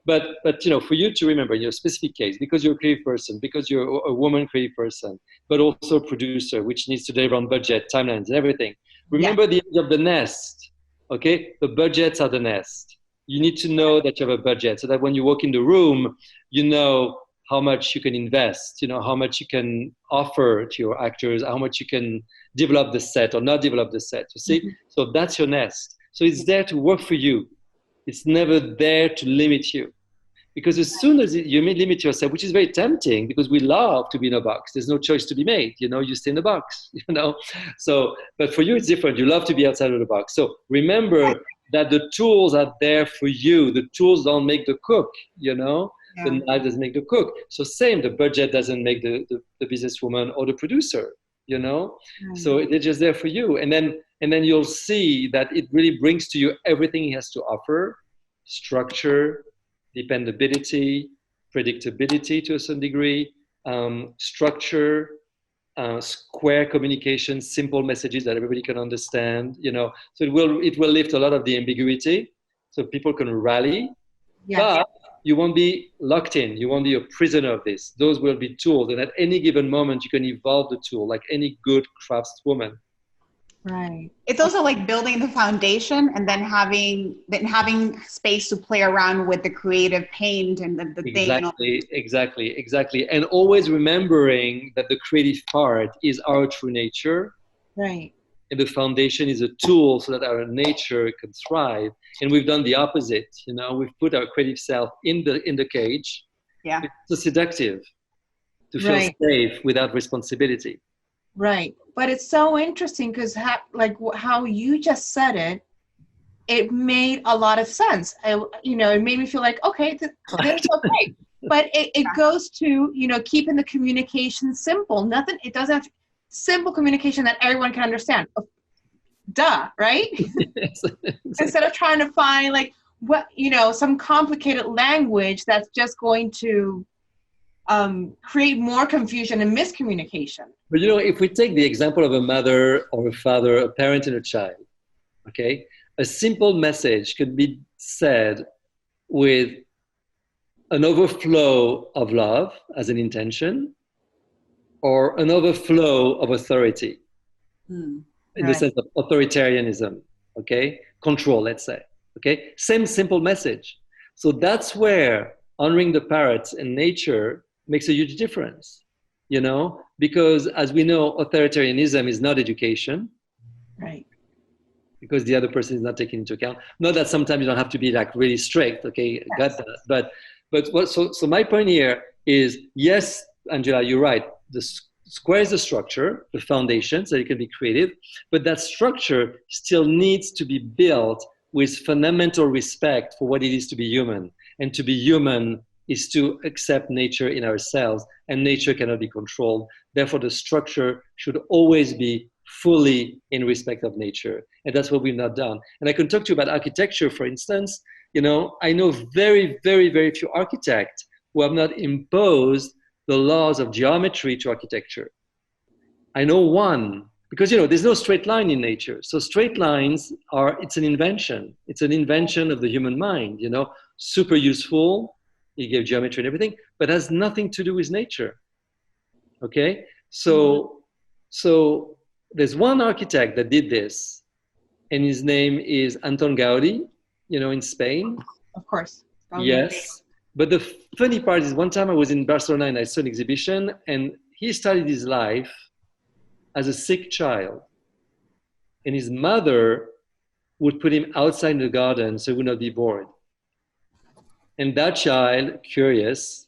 But for you to remember in your specific case, because you're a creative person, because you're a woman creative person, but also a producer, which needs to deliver on budget, timelines, and everything. Remember the end of the nest. Okay. The budgets are the nest. You need to know that you have a budget so that when you walk in the room, you know how much you can invest, how much you can offer to your actors, how much you can develop the set or not develop the set, you see? Mm-hmm. So that's your nest. So it's there to work for you. It's never there to limit you. Because as soon as you limit yourself, which is very tempting because we love to be in a box, there's no choice to be made, you stay in the box, So, but for you, it's different. You love to be outside of the box. So remember that the tools are there for you. The tools don't make the cook, The knife doesn't make the cook. So same, the budget doesn't make the businesswoman or the producer, So they're just there for you. And then you'll see that it really brings to you everything he has to offer: structure, dependability, predictability to a certain degree, structure, square communication, simple messages that everybody can understand, So it will lift a lot of the ambiguity, so people can rally. Yes. But you won't be locked in. You won't be a prisoner of this. Those will be tools, and at any given moment, you can evolve the tool like any good craftswoman. Right. It's also like building the foundation and then having space to play around with the creative paint and the thing. Exactly. And always remembering that the creative part is our true nature. Right. And the foundation is a tool so that our nature can thrive. And we've done the opposite. We've put our creative self in the cage. Yeah. It's so seductive to feel safe without responsibility. Right. But it's so interesting because how you just said it made a lot of sense. It made me feel like, okay, that's okay. But it goes to, keeping the communication simple. It doesn't have simple communication that everyone can understand. Duh, right? Yes. Instead of trying to find some complicated language that's just going to create more confusion and miscommunication. But if we take the example of a mother or a father, a parent and a child, okay, a simple message could be said with an overflow of love as an intention, or an overflow of authority, in the sense of authoritarianism, okay? Control, let's say, okay? Same simple message. So that's where honoring the parrots and nature makes a huge difference, because as we know, authoritarianism is not education. Right. Because the other person is not taken into account. Not that sometimes you don't have to be like really strict, okay? Yes. Got that. But so my point here is, yes, Angela, you're right. The square is the structure, the foundation, so it can be creative, but that structure still needs to be built with fundamental respect for what it is to be human. And to be human is to accept nature in ourselves, and nature cannot be controlled. Therefore, the structure should always be fully in respect of nature. And that's what we've not done. And I can talk to you about architecture, for instance. I know very, very, very few architects who have not imposed the laws of geometry to architecture. I know one, because there's no straight line in nature. So straight lines it's an invention. It's an invention of the human mind, super useful. You give geometry and everything, but has nothing to do with nature. Okay? So there's one architect that did this, and his name is Anton Gaudi, in Spain. Of course. Yes. But the funny part is, one time I was in Barcelona and I saw an exhibition, and he started his life as a sick child. And his mother would put him outside in the garden so he would not be bored. And that child, curious,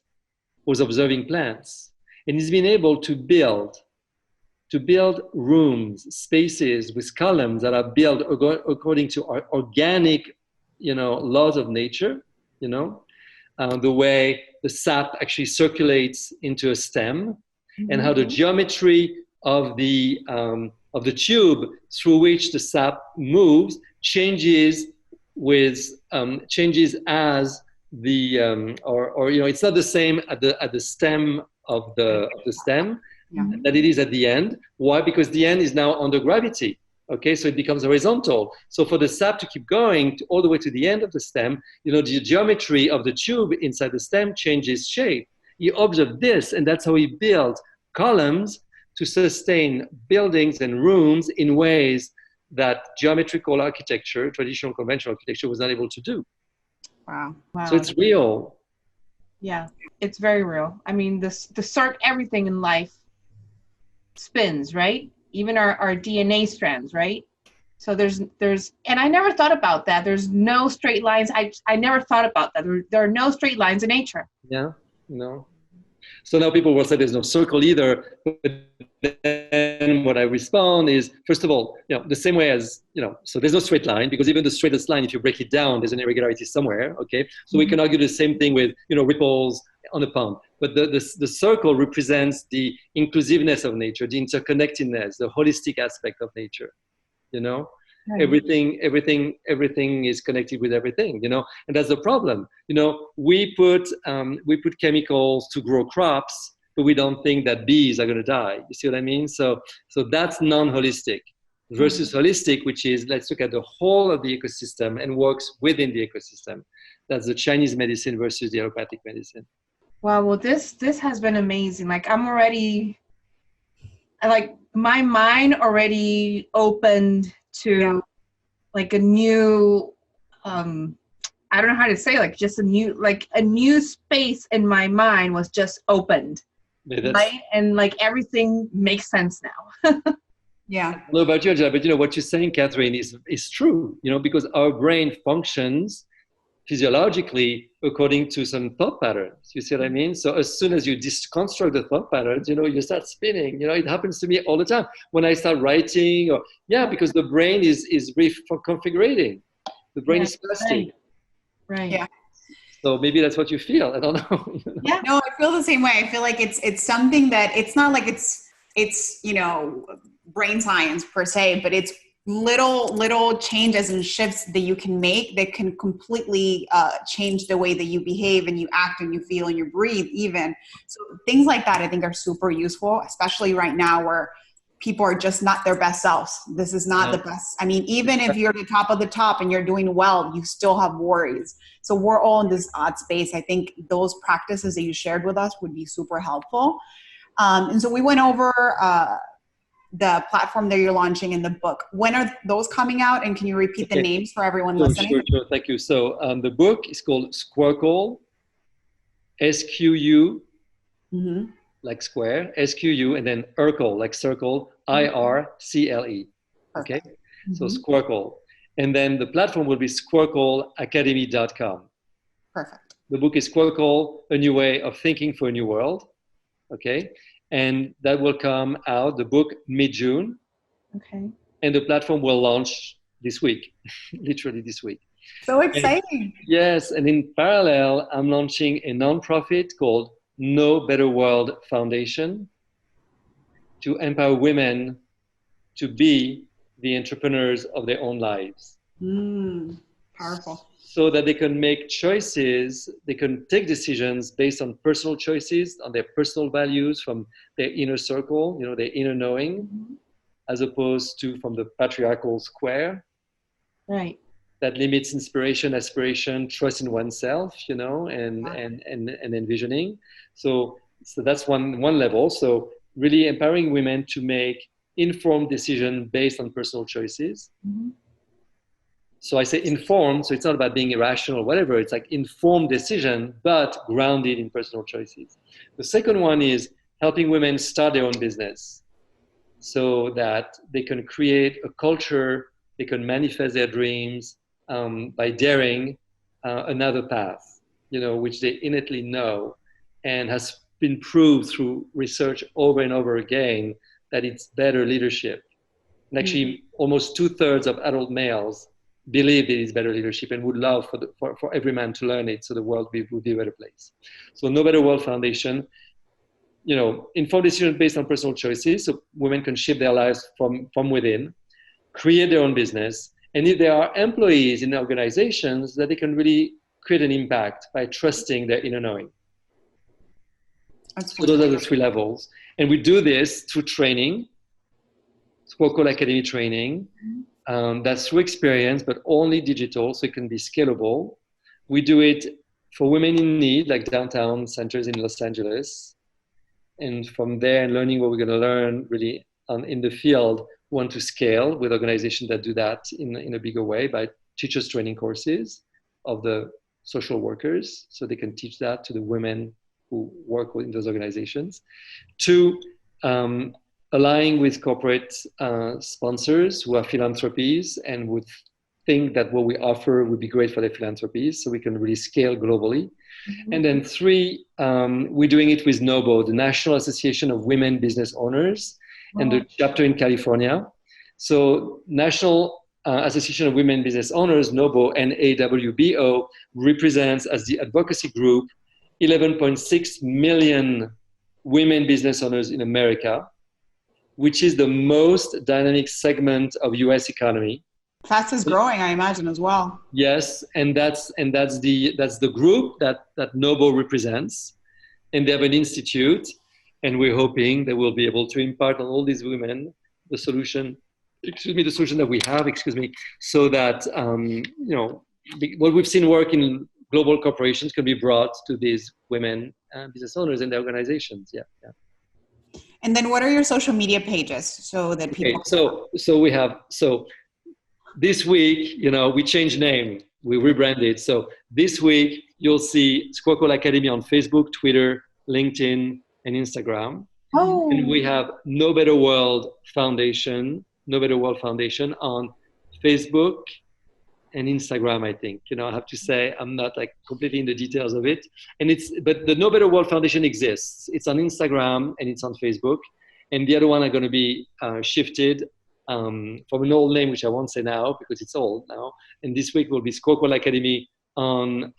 was observing plants. And he's been able to build rooms, spaces with columns that are built according to organic, laws of nature, the way the sap actually circulates into a stem, and how the geometry of the tube through which the sap moves changes as the it's not the same at the stem of the stem that it is at the end. Why? Because the end is now under gravity. Okay, so it becomes horizontal. So for the sap to keep going all the way to the end of the stem, the geometry of the tube inside the stem changes shape. He observed this, and that's how he built columns to sustain buildings and rooms in ways that geometrical architecture, traditional conventional architecture, was not able to do. Wow. So it's real. Yeah, it's very real. I mean, everything in life spins, right? Even our DNA strands, right? So there's, and I never thought about that. There's no straight lines. I never thought about that. There are no straight lines in nature. Yeah, no. So now people will say there's no circle either. But then what I respond is, first of all, the same way as, so there's no straight line, because even the straightest line, if you break it down, there's an irregularity somewhere, okay? So we can argue the same thing with, ripples on a pond. But the circle represents the inclusiveness of nature, the interconnectedness, the holistic aspect of nature, Right. Everything is connected with everything, and that's the problem. We put chemicals to grow crops, but we don't think that bees are going to die. You see what I mean? So that's non-holistic versus holistic, which is, let's look at the whole of the ecosystem and works within the ecosystem. That's the Chinese medicine versus the allopathic medicine. Wow. Well, this has been amazing. My mind already opened to like a new, I don't know how to say, just a new space in my mind was just opened. Yeah, right? And everything makes sense now. Yeah. I don't know about you, Angela, but what you're saying, Catherine, is true, because our brain functions physiologically according to some thought patterns. You see what I mean? So as soon as you deconstruct the thought patterns, you start spinning. It happens to me all the time when I start writing, because the brain is reconfiguring. The brain is plastic. Right. Yeah. So maybe that's what you feel. I don't know. Yeah. No, I feel the same way. I feel like it's something that it's not like it's brain science per se, but it's little changes and shifts that you can make that can completely change the way that you behave and you act and you feel and you breathe even. So things like that I think are super useful, especially right now where people are just not their best selves. This is not the best. I mean, even if you're the top of the top and you're doing well, you still have worries. So we're all in this odd space. I think those practices that you shared with us would be super helpful. And so we went over the platform that you're launching in the book. When are those coming out? And can you repeat the names for everyone listening? Sure. Thank you. So the book is called Squircle, SQU, like square, SQU, and then Urkel, like circle, IRCLE. Okay. So Squircle. And then the platform will be squircleacademy.com. Perfect. The book is Squircle, A New Way of Thinking for a New World. Okay. And that will come out, the book, mid-June. Okay. And the platform will launch this week, literally this week. So exciting. Yes. And in parallel, I'm launching a nonprofit called No Better World Foundation to empower women to be the entrepreneurs of their own lives. Powerful. So that they can make choices, they can take decisions based on personal choices, on their personal values from their inner circle, their inner knowing, as opposed to from the patriarchal square. Right. That limits inspiration, aspiration, trust in oneself, and envisioning. So that's one level. So really empowering women to make informed decisions based on personal choices. So I say informed, so it's not about being irrational or whatever. It's like informed decision, but grounded in personal choices. The second one is helping women start their own business so that they can create a culture, they can manifest their dreams by daring another path, which they innately know and has been proved through research over and over again that it's better leadership. And actually, almost 2/3 of adult males believe it is better leadership and would love for every man to learn it so the world would be a better place. So No Better World Foundation, informed decisions based on personal choices so women can shape their lives from within, create their own business, and if there are employees in organizations that they can really create an impact by trusting their inner knowing. So those are the 3 levels. And we do this through training, Squircle Academy training. That's through experience, but only digital, so it can be scalable. We do it for women in need, like downtown centers in Los Angeles. And from there, learning what we're going to learn really in the field, we want to scale with organizations that do that in a bigger way by teachers training courses of the social workers, so they can teach that to the women who work in those organizations. 2, aligning with corporate sponsors who are philanthropies and would think that what we offer would be great for their philanthropies, so we can really scale globally. And then 3, we're doing it with NOBO, the National Association of Women Business Owners, and the chapter in California. So National Association of Women Business Owners, NOBO, NAWBO, represents as the advocacy group 11.6 million women business owners in America, which is the most dynamic segment of US economy. Fastest growing, I imagine, as well. Yes, and that's the group that NOBO represents, and they have an institute, and we're hoping that we'll be able to impart on all these women the solution that we have, so that what we've seen work in global corporations can be brought to these women business owners and their organizations. Yeah. And then what are your social media pages so that people... Okay, so this week, we changed name, we rebranded. So this week, you'll see Squircle Academy on Facebook, Twitter, LinkedIn, and Instagram. Oh. And we have No Better World Foundation on Facebook and Instagram, I think. I have to say, I'm not completely in the details of it. But the No Better World Foundation exists. It's on Instagram and it's on Facebook. And the other one are going to be shifted from an old name, which I won't say now because it's old now. And this week will be Squircle Academy on,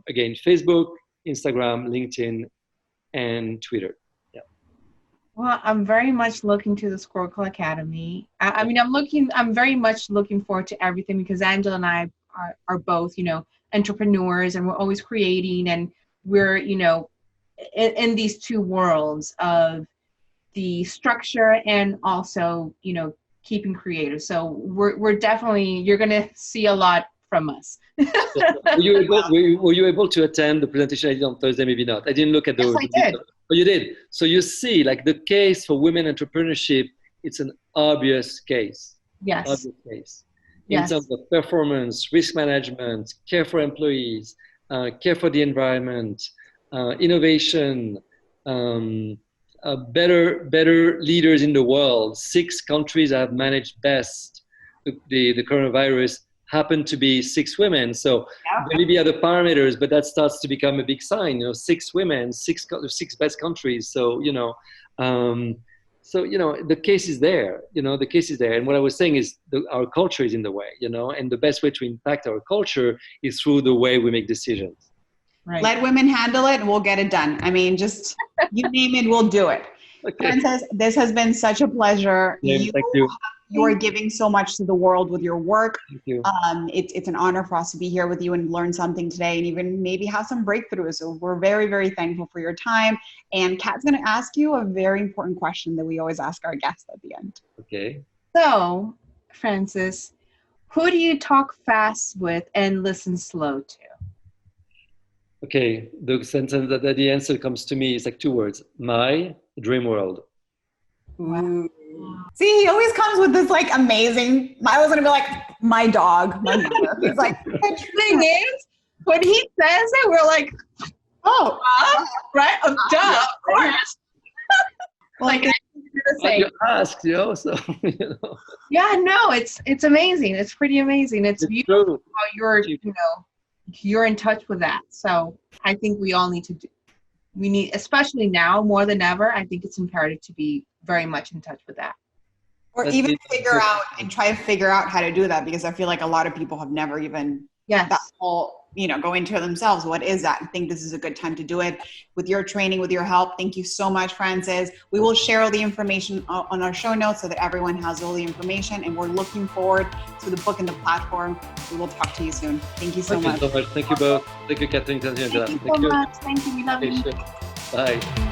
again, Facebook, Instagram, LinkedIn, and Twitter. Yeah. Well, I'm very much looking to the Squircle Academy. I mean, I'm very much looking forward to everything because Angela and I are both, entrepreneurs, and we're always creating, and we're, in these two worlds of the structure and also, keeping creative. So we're definitely, you're going to see a lot from us. Were you able to attend the presentation I did on Thursday? Maybe not. I didn't look at the. Yes, I did. Oh, you did. So you see, like the case for women entrepreneurship, it's an obvious case. Yes. Obvious case. In terms of performance, risk management, care for employees, care for the environment, innovation, better leaders in the world. 6 countries have managed best the coronavirus. Happen to be 6 women. So there may be other parameters, but that starts to become a big sign. 6 women, 6 best countries. So the case is there. The case is there. And what I was saying is our culture is in the way. And the best way to impact our culture is through the way we make decisions. Right. Let women handle it, and we'll get it done. I mean, just you name it, we'll do it. Okay. Francis, this has been such a pleasure. Yeah, thank you. You are giving so much to the world with your work. Thank you. It's an honor for us to be here with you and learn something today, and even maybe have some breakthroughs. So we're very, very thankful for your time. And Kat's going to ask you a very important question that we always ask our guests at the end. Okay. So, Francis, who do you talk fast with and listen slow to? Okay. The sentence that the answer comes to me is like 2 words: my dream world. Wow. See, he always comes with this like amazing. I was gonna be like, my dog, my mother. He's like, the thing is, when he says it, we're like, oh, right, duh, of course. like, You asked, so Yeah, no, it's amazing. It's pretty amazing. It's beautiful true. How you're in touch with that. So I think we all need to do. We need, especially now more than ever, I think it's imperative to be very much in touch with that. or even try to figure out how to do that, because I feel like a lot of people have never even that whole, go into themselves. What is that? I think this is a good time to do it with your training, with your help. Thank you so much, Francis. We will share all the information on our show notes so that everyone has all the information, and we're looking forward to the book and the platform. We will talk to you soon. Thank you so much. Thank you both. Thank you, Catherine. Thank you so much. Thank you. We love you. Bye.